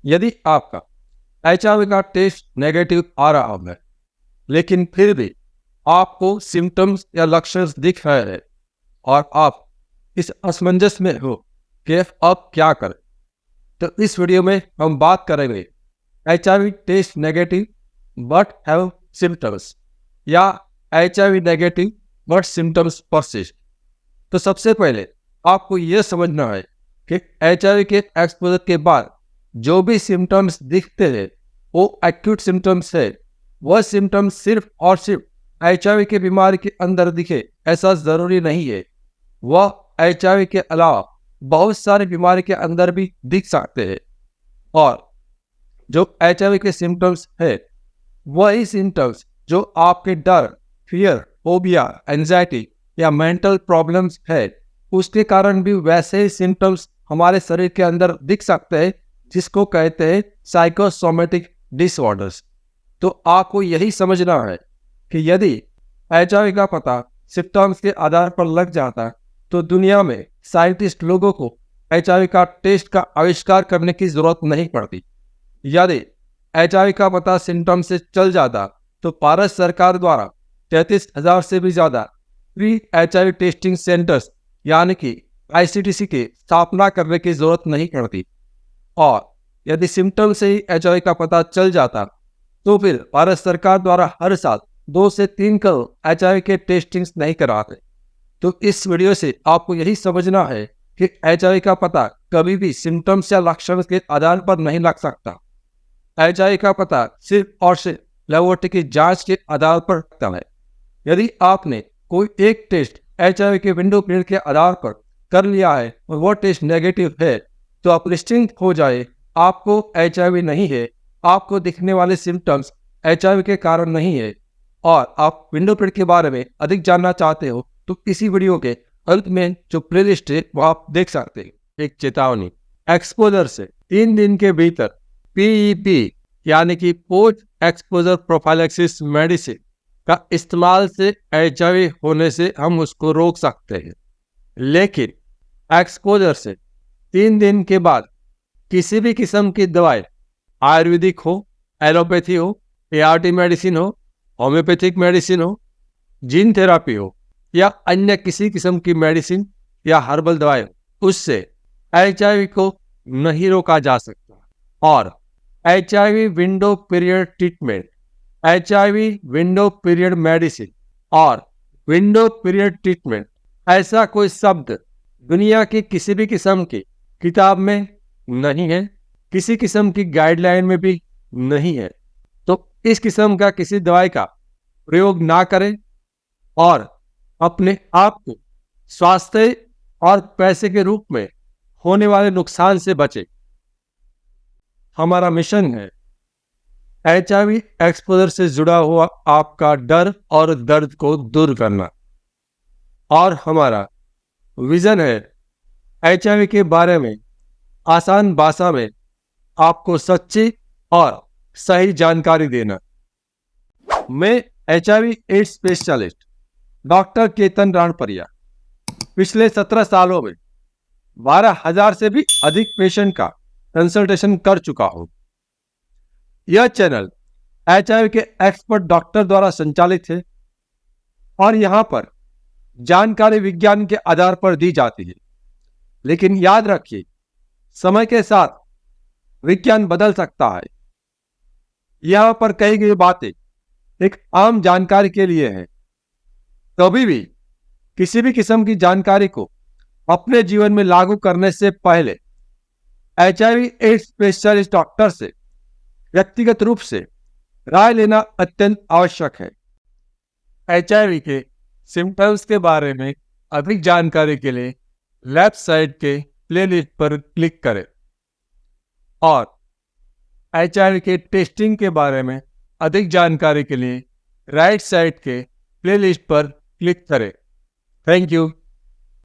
यदि आपका HIV का टेस्ट नेगेटिव आ रहा है, लेकिन फिर भी आपको सिम्टम्स या लक्षण दिख रहे हैं और आप इस असमंजस में हो कि अब क्या करें, तो इस वीडियो में हम बात करेंगे HIV test negative but have symptoms या HIV negative but symptoms persist. तो सबसे पहले आपको यह समझना है कि HIV के एक्सपोजर के बाद जो भी सिम्टम्स दिखते हैं वो एक्यूट सिम्टम्स है। वह सिम्टम्स सिर्फ और सिर्फ HIV की बीमारी के अंदर दिखे ऐसा जरूरी नहीं है। वह HIV के अलावा बहुत सारी बीमारी के अंदर भी दिख सकते हैं। और जो HIV के सिम्टम्स है वही सिम्टम्स जो आपके डर, फियर, फोबिया, एंजाइटी या मेंटल प्रॉब्लम्स है उसके कारण भी वैसे ही सिम्टम्स हमारे शरीर के अंदर दिख सकते हैं, जिसको कहते हैं साइकोसोमेटिक डिसऑर्डर्स। तो आपको यही समझना है कि यदि HIV का पता सिम्टम्स के आधार पर लग जाता तो दुनिया में साइंटिस्ट लोगों को HIV का टेस्ट का आविष्कार करने की जरूरत नहीं पड़ती। यदि HIV का पता सिम्टम से चल जाता तो भारत सरकार द्वारा 33,000 से भी ज्यादा प्री HIV टेस्टिंग सेंटर्स यानी कि ICTC की स्थापना करने की जरूरत नहीं पड़ती। और यदि सिम्टम से ही HIV का पता चल जाता तो फिर भारत सरकार द्वारा हर साल 2 से 3 करोड़ HIV के टेस्टिंग्स नहीं कराते। तो इस वीडियो से आपको यही समझना है कि HIV का पता कभी भी सिम्टम्स या लक्षण के आधार पर नहीं लग सकता। HIV का पता सिर्फ और सिर्फ लेबोरेटरी की जांच के आधार पर लगता है। यदि आपने कोई एक टेस्ट HIV के विंडो पीरियड के आधार पर कर लिया है और वो टेस्ट नेगेटिव है तो आप निश्चिंत हो जाए, आपको HIV नहीं है। आपको दिखने वाले सिम्टम्स HIV के कारण नहीं है। और आप विंडो पीरियड के बारे में अधिक जानना चाहते हो तो इसी वीडियो के अंत में जो प्लेलिस्ट है वो आप देख सकते हैं। एक चेतावनी, एक्सपोजर से 3 दिन के भीतर PEP यानी कि पोस्ट एक्सपोजर प्रोफाइलैक्सिस मेडिसिन का इस्तेमाल से HIV होने से हम उसको रोक सकते हैं। लेकिन एक्सपोजर से 3 दिन के बाद किसी भी किस्म की दवाई, आयुर्वेदिक हो, एलोपैथी हो, ART मेडिसिन हो, होम्योपैथिक मेडिसिन हो, जीन थेरापी हो या अन्य किसी किस्म की मेडिसिन या हर्बल दवाई हो, उससे HIV को नहीं रोका जा सकता। और HIV window period treatment, HIV window period medicine और विंडो पीरियड ट्रीटमेंट ऐसा कोई शब्द दुनिया की किसी भी किस्म की किताब में नहीं है, किसी किस्म की गाइडलाइन में भी नहीं है। तो इस किस्म का किसी दवाई का प्रयोग ना करें और अपने आप को स्वास्थ्य और पैसे के रूप में होने वाले नुकसान से बचें। हमारा मिशन है HIV एक्सपोजर से जुड़ा हुआ आपका डर और दर्द को दूर करना। और हमारा विजन है HIV के बारे में आसान भाषा में आपको सच्ची और सही जानकारी देना। मैं HIV AIDS specialist doctor Ketan Ranpariya पिछले 17 सालों में 12,000 से भी अधिक पेशेंट का कंसल्टेशन कर चुका हूं। यह चैनल HIV के एक्सपर्ट डॉक्टर द्वारा संचालित है और यहां पर जानकारी विज्ञान के आधार पर दी जाती है। लेकिन याद रखिए, समय के साथ विज्ञान बदल सकता है। यहां पर कही गई बातें एक आम जानकारी के लिए है। कभी भी किसी भी किस्म की जानकारी को अपने जीवन में लागू करने से पहले HIV एड्स स्पेशलिस्ट डॉक्टर से व्यक्तिगत रूप से राय लेना अत्यंत आवश्यक है। HIV के सिम्टम्स के बारे में अधिक जानकारी के लिए लेफ्ट साइड के प्लेलिस्ट पर क्लिक करें और HIV के टेस्टिंग के बारे में अधिक जानकारी के लिए राइट साइड के प्लेलिस्ट पर क्लिक करें। Thank you.